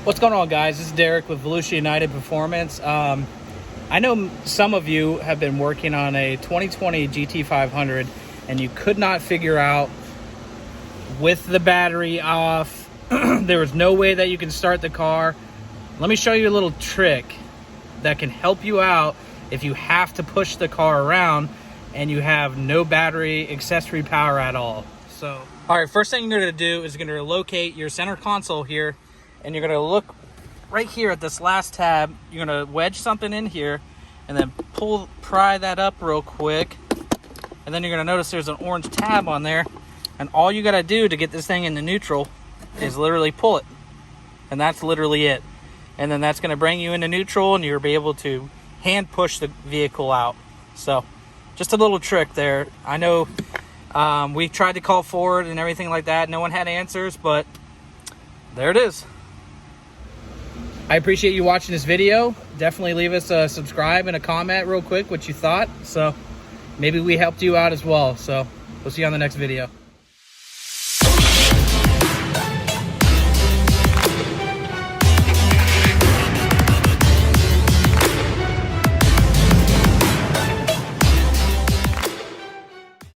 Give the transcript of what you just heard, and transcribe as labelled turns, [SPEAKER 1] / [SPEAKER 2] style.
[SPEAKER 1] What's going on, guys? This is Derek with Volusia United Performance. I know some of you have been working on a 2020 GT500 and you could not figure out with the battery off, there was no way that you can start the car. Let me show you a little trick that can help you out if you have to push the car around and you have no battery accessory power at all. So, all right, first thing you're gonna do is you're gonna locate your center console here, and you're gonna look right here at this last tab. You're gonna wedge something in here and then pry that up real quick. And then you're gonna notice there's an orange tab on there. And all you gotta do to get this thing into neutral is literally pull it. And that's literally it. And then that's gonna bring you into neutral and you'll be able to hand push the vehicle out. So just a little trick there. I know we tried to call forward and everything like that. No one had answers, but there it is. I appreciate you watching this video. Definitely leave us a subscribe and a comment real quick what you thought. So maybe we helped you out as well. So we'll see you on the next video.